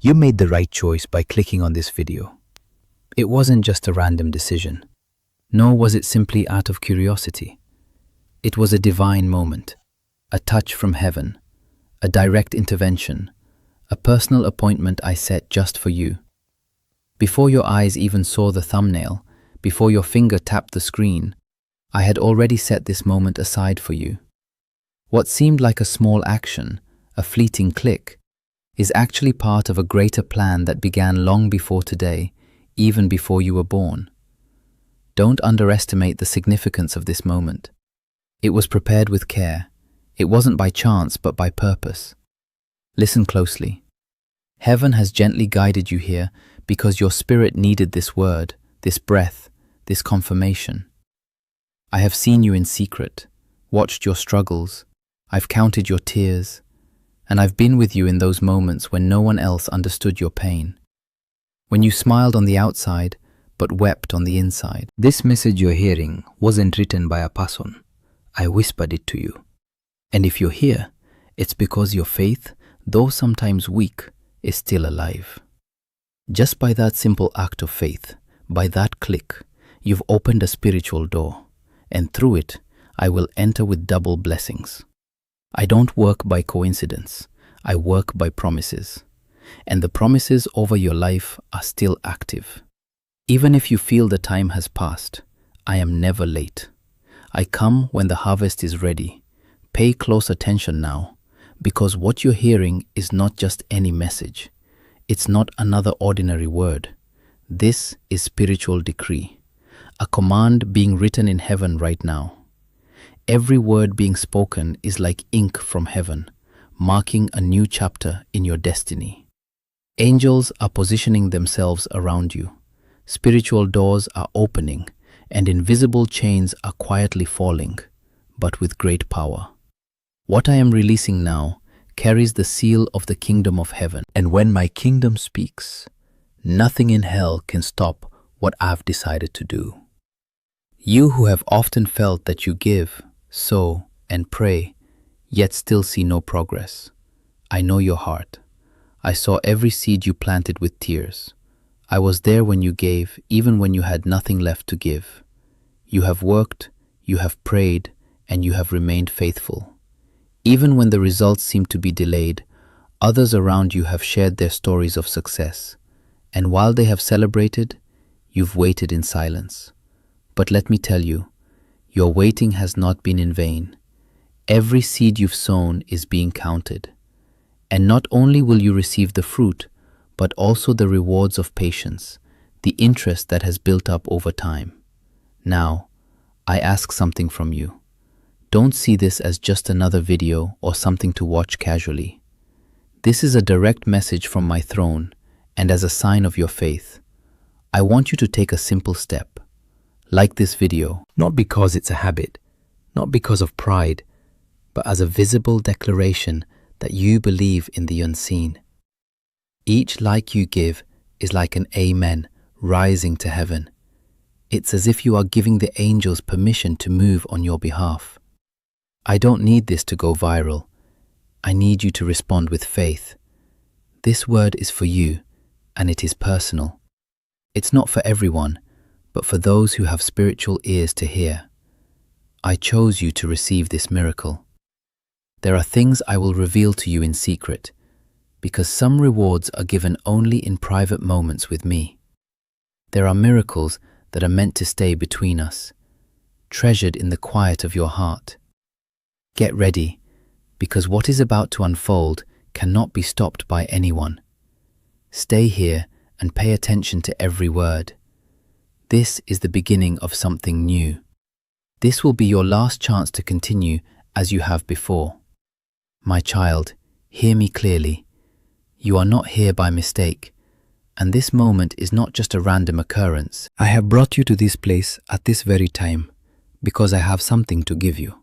You made the right choice by clicking on this video. It wasn't just a random decision, nor was it simply out of curiosity. It was a divine moment, a touch from heaven, a direct intervention, a personal appointment I set just for you. Before your eyes even saw the thumbnail, before your finger tapped the screen, I had already set this moment aside for you. What seemed like a small action, a fleeting click, is actually part of a greater plan that began long before today, even before you were born. Don't underestimate the significance of this moment. It was prepared with care. It wasn't by chance, but by purpose. Listen closely. Heaven has gently guided you here because your spirit needed this word, this breath, this confirmation. I have seen you in secret, watched your struggles, I've counted your tears, and I've been with you in those moments when no one else understood your pain. When you smiled on the outside, but wept on the inside. This message you're hearing wasn't written by a person. I whispered it to you. And if you're here, it's because your faith, though sometimes weak, is still alive. Just by that simple act of faith, by that click, you've opened a spiritual door, and through it, I will enter with double blessings. I don't work by coincidence. I work by promises. And the promises over your life are still active. Even if you feel the time has passed, I am never late. I come when the harvest is ready. Pay close attention now, because what you're hearing is not just any message. It's not another ordinary word. This is spiritual decree, a command being written in heaven right now. Every word being spoken is like ink from heaven, marking a new chapter in your destiny. Angels are positioning themselves around you. Spiritual doors are opening, and invisible chains are quietly falling, but with great power. What I am releasing now carries the seal of the kingdom of heaven. And when my kingdom speaks, nothing in hell can stop what I've decided to do. You who have often felt that you give, sow, and pray, yet still see no progress. I know your heart. I saw every seed you planted with tears. I was there when you gave, even when you had nothing left to give. You have worked, you have prayed, and you have remained faithful. Even when the results seem to be delayed, others around you have shared their stories of success. And while they have celebrated, you've waited in silence. But let me tell you, your waiting has not been in vain. Every seed you've sown is being counted. And not only will you receive the fruit, but also the rewards of patience, the interest that has built up over time. Now, I ask something from you. Don't see this as just another video or something to watch casually. This is a direct message from my throne, and as a sign of your faith, I want you to take a simple step. Like this video, not because it's a habit, not because of pride, but as a visible declaration that you believe in the unseen. Each like you give is like an amen rising to heaven. It's as if you are giving the angels permission to move on your behalf. I don't need this to go viral. I need you to respond with faith. This word is for you, and it is personal. It's not for everyone, but for those who have spiritual ears to hear. I chose you to receive this miracle. There are things I will reveal to you in secret, because some rewards are given only in private moments with me. There are miracles that are meant to stay between us, treasured in the quiet of your heart. Get ready, because what is about to unfold cannot be stopped by anyone. Stay here and pay attention to every word. This is the beginning of something new. This will be your last chance to continue as you have before. My child, hear me clearly. You are not here by mistake, and this moment is not just a random occurrence. I have brought you to this place at this very time because I have something to give you,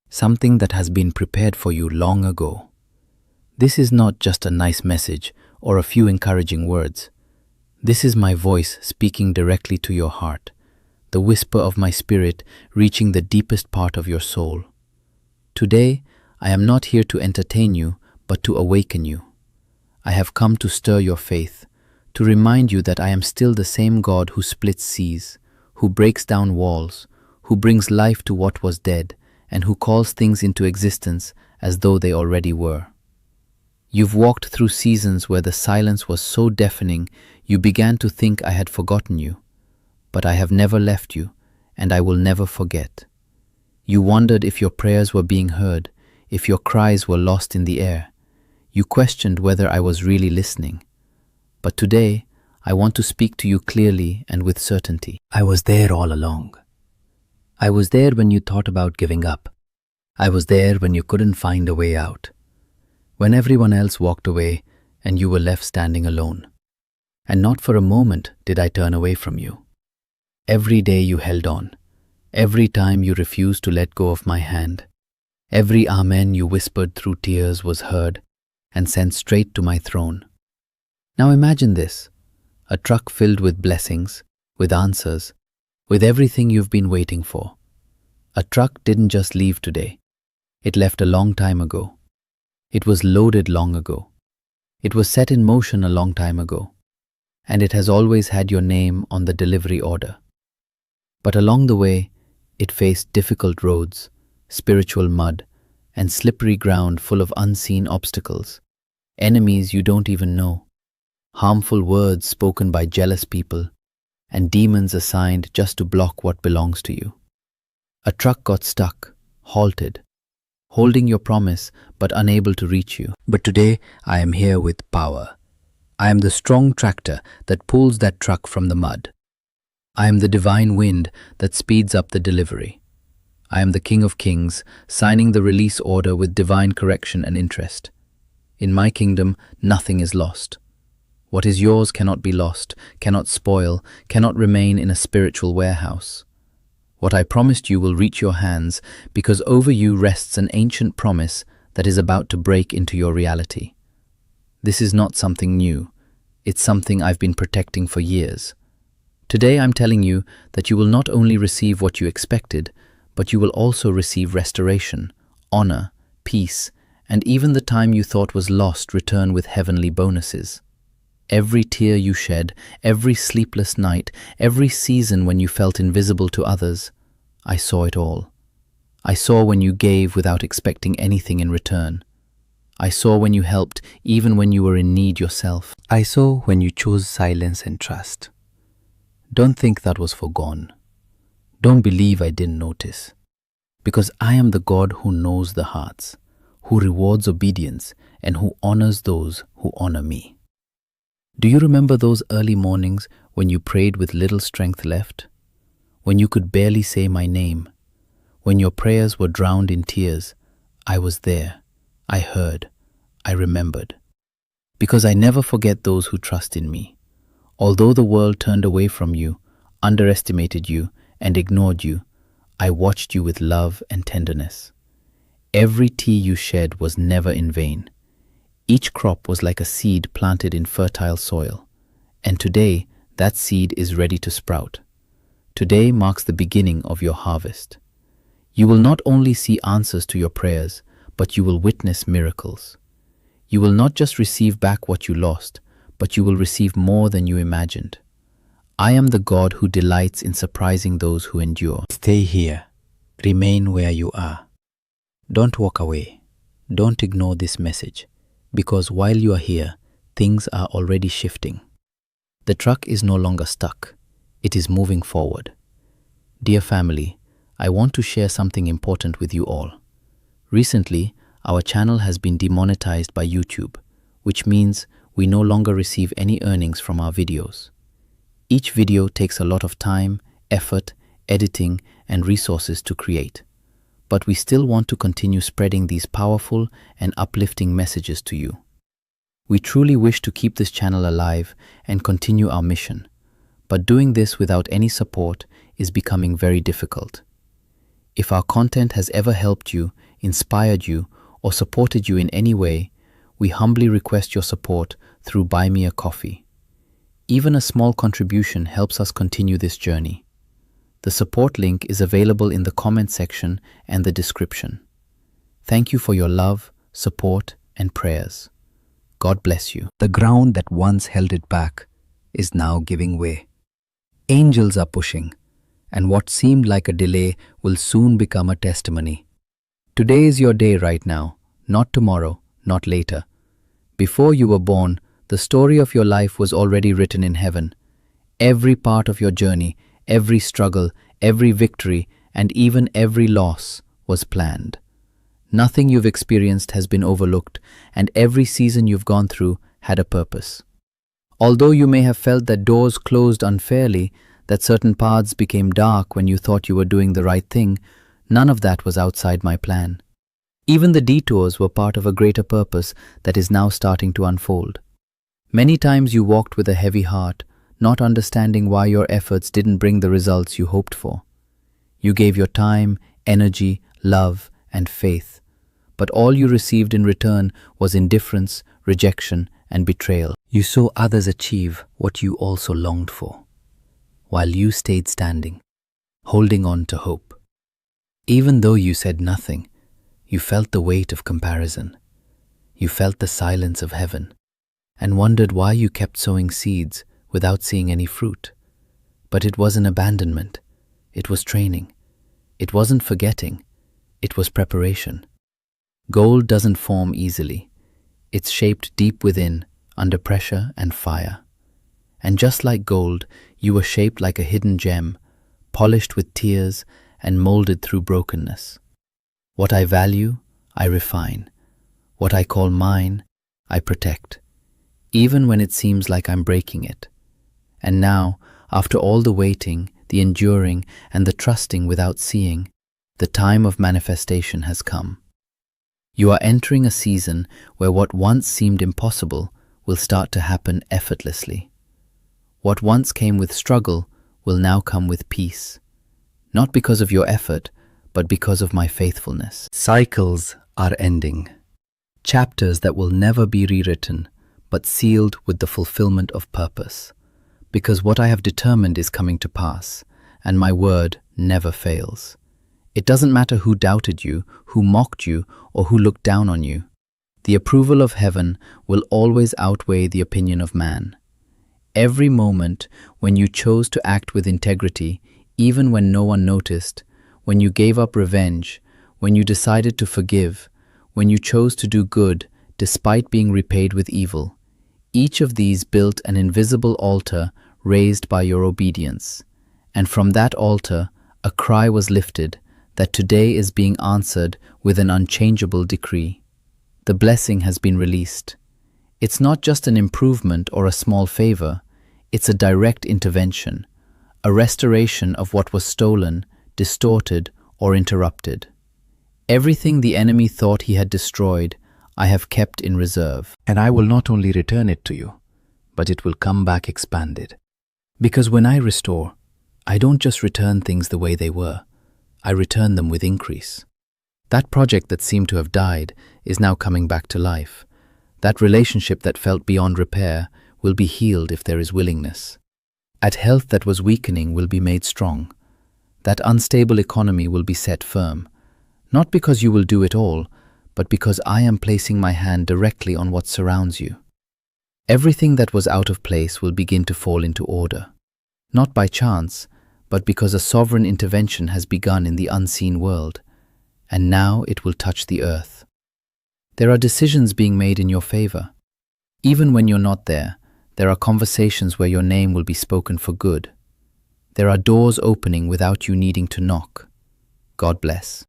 something that has been prepared for you long ago. This is not just a nice message or a few encouraging words. This is my voice speaking directly to your heart, the whisper of my spirit reaching the deepest part of your soul. Today, I am not here to entertain you, but to awaken you. I have come to stir your faith, to remind you that I am still the same God who splits seas, who breaks down walls, who brings life to what was dead, and who calls things into existence as though they already were. You've walked through seasons where the silence was so deafening you began to think I had forgotten you, but I have never left you, and I will never forget. You wondered if your prayers were being heard, if your cries were lost in the air. You questioned whether I was really listening. But today, I want to speak to you clearly and with certainty. I was there all along. I was there when you thought about giving up. I was there when you couldn't find a way out. When everyone else walked away and you were left standing alone. And not for a moment did I turn away from you. Every day you held on. Every time you refused to let go of my hand. Every amen you whispered through tears was heard and sent straight to my throne. Now imagine this, a truck filled with blessings, with answers, with everything you've been waiting for. A truck didn't just leave today. It left a long time ago. It was loaded long ago. It was set in motion a long time ago. And it has always had your name on the delivery order. But along the way, it faced difficult roads, spiritual mud, and slippery ground full of unseen obstacles, enemies you don't even know, harmful words spoken by jealous people, and demons assigned just to block what belongs to you. A truck got stuck, halted, holding your promise but unable to reach you. But today I am here with power. I am the strong tractor that pulls that truck from the mud. I am the divine wind that speeds up the delivery. I am the King of Kings, signing the release order with divine correction and interest. In my kingdom, nothing is lost. What is yours cannot be lost, cannot spoil, cannot remain in a spiritual warehouse. What I promised you will reach your hands because over you rests an ancient promise that is about to break into your reality. This is not something new. It's something I've been protecting for years. Today I'm telling you that you will not only receive what you expected, but you will also receive restoration, honor, peace, and even the time you thought was lost return with heavenly bonuses. Every tear you shed, every sleepless night, every season when you felt invisible to others, I saw it all. I saw when you gave without expecting anything in return. I saw when you helped even when you were in need yourself. I saw when you chose silence and trust. Don't think that was forgone. Don't believe I didn't notice. Because I am the God who knows the hearts, who rewards obedience, and who honors those who honor me. Do you remember those early mornings when you prayed with little strength left? When you could barely say my name? When your prayers were drowned in tears? I was there. I heard. I remembered. Because I never forget those who trust in me. Although the world turned away from you, underestimated you, and ignored you, I watched you with love and tenderness. Every tear you shed was never in vain. Each crop was like a seed planted in fertile soil. And today, that seed is ready to sprout. Today marks the beginning of your harvest. You will not only see answers to your prayers, but you will witness miracles. You will not just receive back what you lost, but you will receive more than you imagined. I am the God who delights in surprising those who endure. Stay here. Remain where you are. Don't walk away. Don't ignore this message, because while you are here, things are already shifting. The truck is no longer stuck. It is moving forward. Dear family, I want to share something important with you all. Recently, our channel has been demonetized by YouTube, which means we no longer receive any earnings from our videos. Each video takes a lot of time, effort, editing, and resources to create. But we still want to continue spreading these powerful and uplifting messages to you. We truly wish to keep this channel alive and continue our mission, but doing this without any support is becoming very difficult. If our content has ever helped you, inspired you, or supported you in any way, we humbly request your support through Buy Me a Coffee. Even a small contribution helps us continue this journey. The support link is available in the comment section and the description. Thank you for your love, support, and prayers. God bless you. The ground that once held it back is now giving way. Angels are pushing, and what seemed like a delay will soon become a testimony. Today is your day right now, not tomorrow, not later. Before you were born, the story of your life was already written in heaven. Every part of your journey, every struggle, every victory, and even every loss was planned. Nothing you've experienced has been overlooked, and every season you've gone through had a purpose. Although you may have felt that doors closed unfairly, that certain paths became dark when you thought you were doing the right thing, none of that was outside my plan. Even the detours were part of a greater purpose that is now starting to unfold. Many times you walked with a heavy heart, not understanding why your efforts didn't bring the results you hoped for. You gave your time, energy, love, and faith, but all you received in return was indifference, rejection, and betrayal. You saw others achieve what you also longed for, while you stayed standing, holding on to hope. Even though you said nothing, you felt the weight of comparison. You felt the silence of heaven, and wondered why you kept sowing seeds without seeing any fruit. But it wasn't abandonment. It was training. It wasn't forgetting. It was preparation. Gold doesn't form easily. It's shaped deep within, under pressure and fire. And just like gold, you were shaped like a hidden gem, polished with tears and molded through brokenness. What I value, I refine. What I call mine, I protect, even when it seems like I'm breaking it. And now, after all the waiting, the enduring, and the trusting without seeing, the time of manifestation has come. You are entering a season where what once seemed impossible will start to happen effortlessly. What once came with struggle will now come with peace, not because of your effort, but because of my faithfulness. Cycles are ending. Chapters that will never be rewritten, but sealed with the fulfillment of purpose. Because what I have determined is coming to pass, and my word never fails. It doesn't matter who doubted you, who mocked you, or who looked down on you. The approval of heaven will always outweigh the opinion of man. Every moment when you chose to act with integrity, even when no one noticed, when you gave up revenge, when you decided to forgive, when you chose to do good despite being repaid with evil, each of these built an invisible altar raised by your obedience. And from that altar, a cry was lifted that today is being answered with an unchangeable decree. The blessing has been released. It's not just an improvement or a small favor, it's a direct intervention, a restoration of what was stolen, distorted, or interrupted. Everything the enemy thought he had destroyed, I have kept in reserve. And I will not only return it to you, but it will come back expanded. Because when I restore, I don't just return things the way they were, I return them with increase. That project that seemed to have died is now coming back to life. That relationship that felt beyond repair will be healed if there is willingness. That health that was weakening will be made strong. That unstable economy will be set firm. Not because you will do it all, but because I am placing my hand directly on what surrounds you. Everything that was out of place will begin to fall into order. Not by chance, but because a sovereign intervention has begun in the unseen world, and now it will touch the earth. There are decisions being made in your favor. Even when you're not there are conversations where your name will be spoken for good. There are doors opening without you needing to knock. God bless.